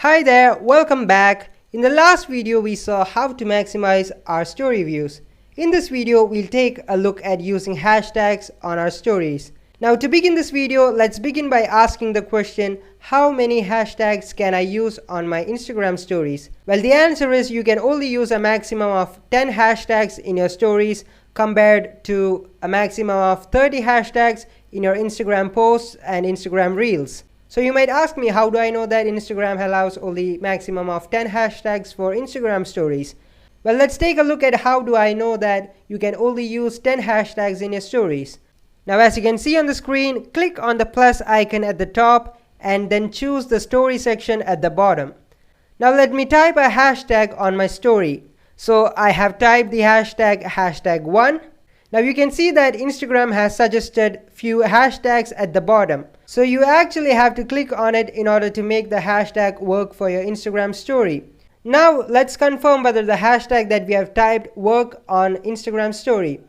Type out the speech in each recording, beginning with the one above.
Hi there, welcome back. In the last video we saw how to maximize our story views. In this video we'll take a look at using hashtags on our stories. Now to begin this video, let's begin by asking the question, how many hashtags can I use on my Instagram stories? Well, the answer is you can only use a maximum of 10 hashtags in your stories compared to a maximum of 30 hashtags in your Instagram posts and Instagram reels. So you might ask me, how do I know that Instagram allows only maximum of 10 hashtags for Instagram stories? Well, let's take a look at how do I know that you can only use 10 hashtags in your stories. Now, as you can see on the screen, click on the plus icon at the top and then choose the story section at the bottom. Now let me type a hashtag on my story. So I have typed the hashtag1. Now you can see that Instagram has suggested few hashtags at the bottom. So you actually have to click on it in order to make the hashtag work for your Instagram story. Now let's confirm whether the hashtag that we have typed work on Instagram story.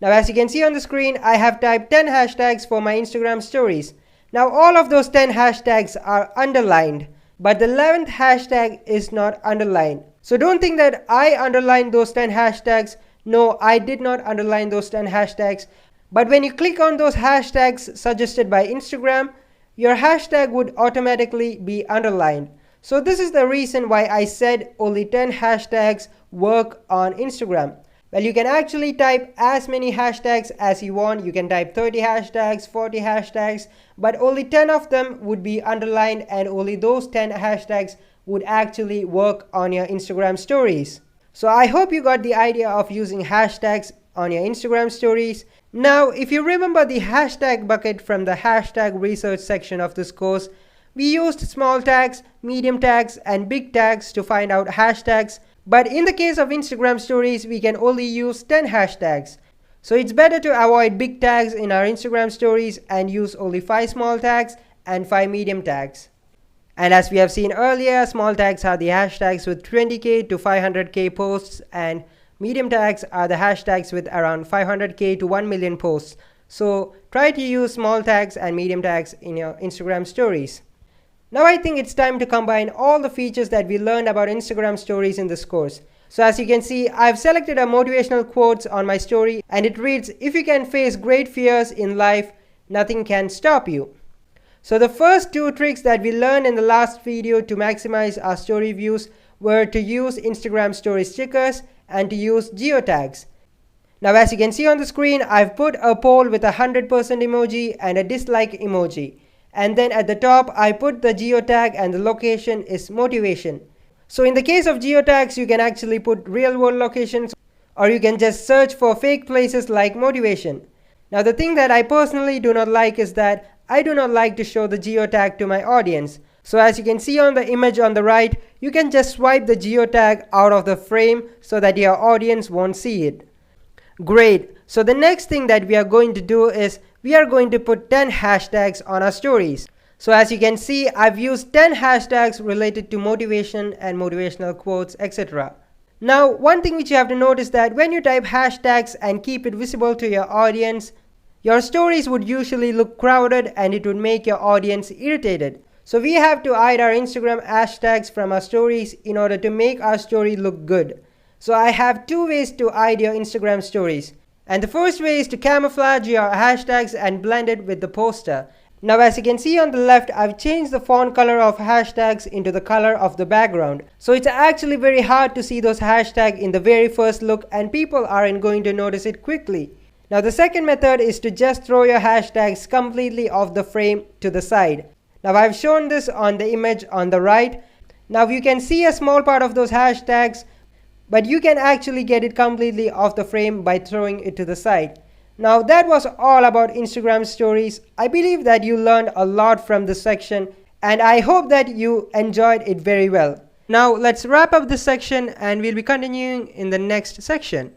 Now as you can see on the screen, I have typed 10 hashtags for my Instagram stories. Now all of those 10 hashtags are underlined, but the 11th hashtag is not underlined. So don't think that I underlined those 10 hashtags. No, I did not underline those 10 hashtags. But when you click on those hashtags suggested by Instagram, your hashtag would automatically be underlined. So this is the reason why I said only 10 hashtags work on Instagram. Well, you can actually type as many hashtags as you want. You can type 30 hashtags, 40 hashtags, but only 10 of them would be underlined, and only those 10 hashtags would actually work on your Instagram stories. So I hope you got the idea of using hashtags on your Instagram stories. Now, if you remember the hashtag bucket from the hashtag research section of this course, we used small tags, medium tags, and big tags to find out hashtags. But in the case of Instagram stories, we can only use 10 hashtags. So it's better to avoid big tags in our Instagram stories and use only 5 small tags and 5 medium tags. And as we have seen earlier, small tags are the hashtags with 20k to 500k posts, and medium tags are the hashtags with around 500k to 1 million posts. So try to use small tags and medium tags in your Instagram stories. Now I think it's time to combine all the features that we learned about Instagram stories in this course. So as you can see, I've selected a motivational quotes on my story, and it reads, "If you can face great fears in life, nothing can stop you." So the first 2 tricks that we learned in the last video to maximize our story views were to use Instagram story stickers and to use geotags. Now as you can see on the screen, I've put a poll with a 100% emoji and a dislike emoji. And then at the top, I put the geotag and the location is motivation. So in the case of geotags, you can actually put real world locations, or you can just search for fake places like motivation. Now the thing that I personally do not like is that I do not like to show the geotag to my audience. So as you can see on the image on the right, you can just swipe the geotag out of the frame so that your audience won't see it. Great. So the next thing that we are going to do is we are going to put 10 hashtags on our stories. So as you can see, I've used 10 hashtags related to motivation and motivational quotes, etc. Now, one thing which you have to note is that when you type hashtags and keep it visible to your audience, your stories would usually look crowded and it would make your audience irritated. So we have to hide our Instagram hashtags from our stories in order to make our story look good. So I have 2 ways to hide your Instagram stories. And the first way is to camouflage your hashtags and blend it with the poster. Now as you can see on the left, I've changed the font color of hashtags into the color of the background. So it's actually very hard to see those hashtags in the very first look, and people aren't going to notice it quickly. Now the second method is to just throw your hashtags completely off the frame to the side. Now I've shown this on the image on the right. Now you can see a small part of those hashtags, but you can actually get it completely off the frame by throwing it to the side. Now that was all about Instagram stories. I believe that you learned a lot from this section, and I hope that you enjoyed it very well. Now let's wrap up this section and we'll be continuing in the next section.